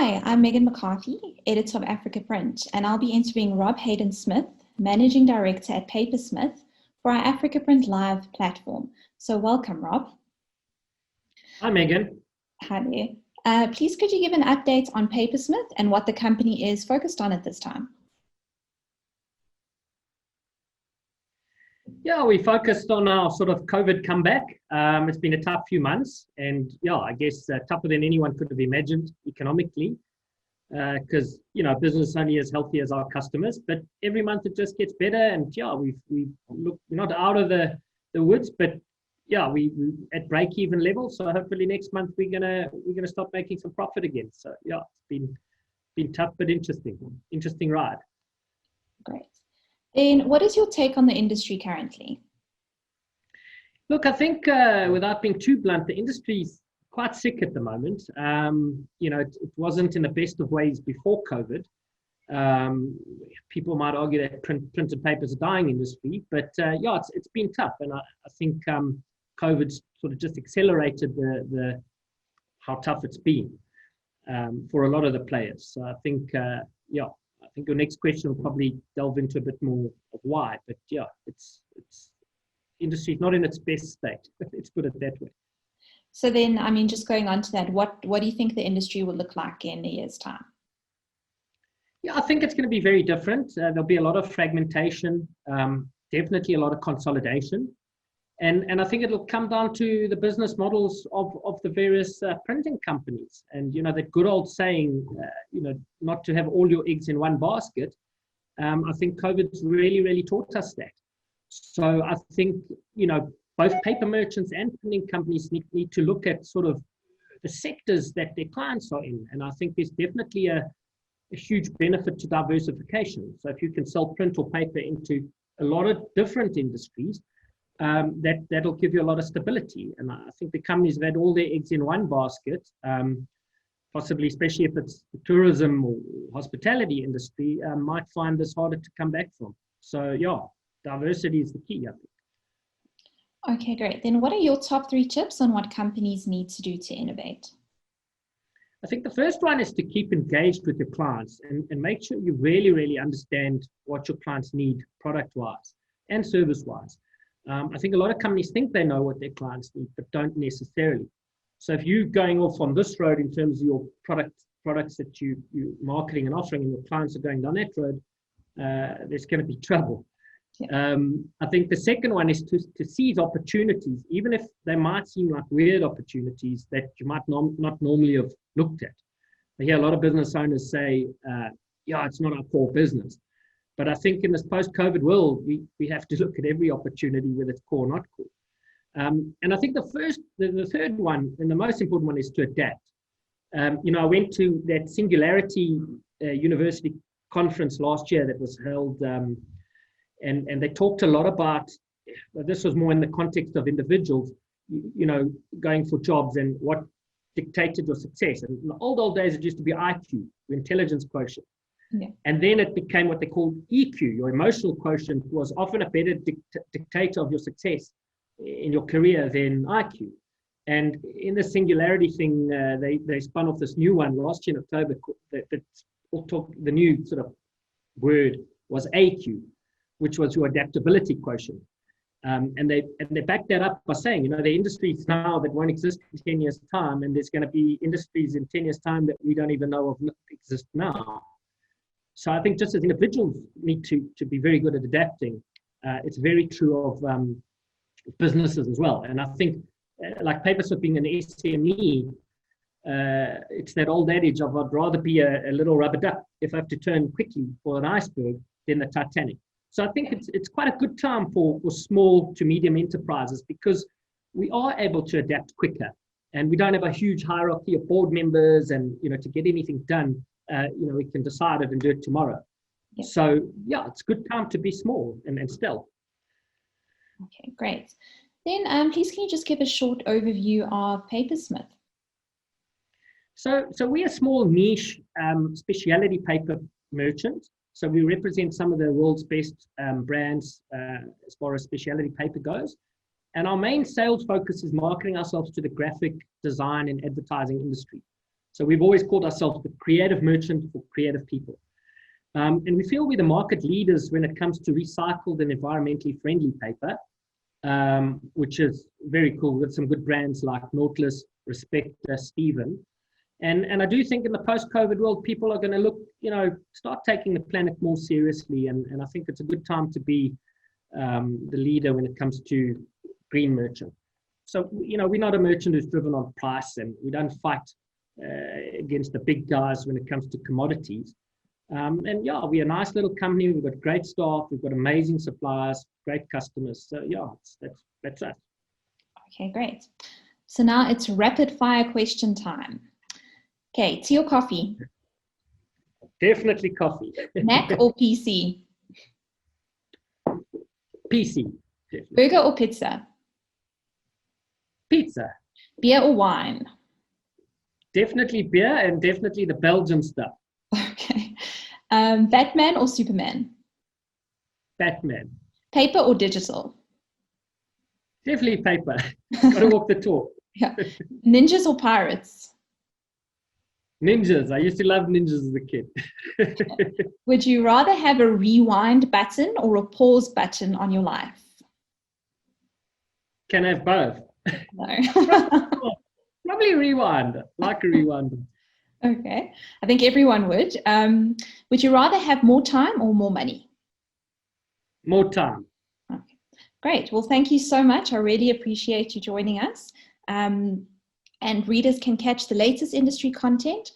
Hi, I'm Megan McCarthy, editor of Africa Print, and I'll be interviewing Rob Haden-Smith, Managing Director at Papersmith, for our Africa Print Live platform. So welcome, Rob. Hi, Megan. Hi there. Please could you give an update on Papersmith and what the company is focused on at this time? Yeah, we focused on our sort of COVID comeback. It's been a tough few months, and yeah, I guess tougher than anyone could have imagined economically, because business is only as healthy as our customers. But every month it just gets better, and yeah, we're not out of the woods, but yeah, we at break even level. So hopefully next month we're gonna start making some profit again. So yeah, it's been tough but interesting ride. Great. Then what is your take on the industry currently? Look, I think without being too blunt, the industry's quite sick at the moment. It wasn't in the best of ways before COVID. People might argue that printed paper is a dying industry, but yeah, it's been tough, and I think COVID's sort of just accelerated the how tough it's been for a lot of the players. So I think I think your next question will probably delve into a bit more of why, but yeah, it's industry is not in its best state. Let's put it that way. So then, I mean, just going on to that, what do you think the industry will look like in a year's time? Yeah, I think it's going to be very different. There'll be a lot of fragmentation, definitely a lot of consolidation. And I think it'll come down to the business models of the various printing companies. And, that good old saying, not to have all your eggs in one basket. I think COVID's really, really taught us that. So I think, both paper merchants and printing companies need to look at sort of the sectors that their clients are in. And I think there's definitely a huge benefit to diversification. So if you can sell print or paper into a lot of different industries, that'll give you a lot of stability. And I think the companies that had all their eggs in one basket, possibly especially if it's the tourism or hospitality industry, might find this harder to come back from. So yeah, diversity is the key, I think. Okay, great. Then what are your top 3 tips on what companies need to do to innovate? I think the first one is to keep engaged with your clients and make sure you really, really understand what your clients need product-wise and service-wise. I think a lot of companies think they know what their clients need, but don't necessarily. So if you're going off on this road in terms of your products that you're marketing and offering, and your clients are going down that road, there's going to be trouble. Yeah. I think the second one is to seize opportunities, even if they might seem like weird opportunities that you might not normally have looked at. I hear a lot of business owners say, it's not our core business. But I think in this post-COVID world, we have to look at every opportunity, whether it's core or not core. And I think the third one, and the most important one, is to adapt. I went to that Singularity University conference last year that was held, and they talked a lot about, this was more in the context of individuals, going for jobs and what dictated your success. And in the old days, it used to be IQ, your intelligence quotient. Yeah. And then it became what they called EQ. Your emotional quotient was often a better dictator of your success in your career than IQ. And in the Singularity thing, they spun off this new one last year in October. The new sort of word was AQ, which was your adaptability quotient. And they backed that up by saying, there are industries now that won't exist in 10 years' time, and there's going to be industries in 10 years' time that we don't even know of exist now. So I think just as individuals need to be very good at adapting, it's very true of businesses as well. And I think, like Papersmith being an SME, it's that old adage of I'd rather be a little rubber duck if I have to turn quickly for an iceberg than the Titanic. So I think it's quite a good time for small to medium enterprises, because we are able to adapt quicker, and we don't have a huge hierarchy of board members, and to get anything done. We can decide it and do it tomorrow. Yeah. So yeah, it's a good time to be small and stealth. Okay, great. Then please can you just give a short overview of Papersmith? So we're a small niche specialty paper merchant. So we represent some of the world's best brands as far as specialty paper goes. And our main sales focus is marketing ourselves to the graphic design and advertising industry. So we've always called ourselves the creative merchant for creative people. And we feel we're the market leaders when it comes to recycled and environmentally friendly paper, which is very cool. We've got some good brands like Nautilus, Respecta, Steven. And I do think in the post-COVID world, people are going to look, start taking the planet more seriously. And I think it's a good time to be the leader when it comes to green merchant. So, we're not a merchant who's driven on price, and we don't fight against the big guys when it comes to commodities. And yeah, we're a nice little company. We've got great staff. We've got amazing suppliers, great customers. So yeah, that's us. Okay, great. So now it's rapid fire question time. Okay, tea or coffee? Definitely coffee. Mac or PC? PC. Definitely. Burger or pizza? Pizza. Beer or wine? Definitely beer, and definitely the Belgian stuff. Okay. Batman or Superman? Batman. Paper or digital? Definitely paper. Gotta walk the talk. Yeah. Ninjas or pirates? Ninjas. I used to love ninjas as a kid. Would you rather have a rewind button or a pause button on your life? Can I have both? No. Probably rewind. Like a rewind. Okay. I think everyone would. Would you rather have more time or more money? More time. Okay. Great. Well, thank you so much. I really appreciate you joining us. And readers can catch the latest industry content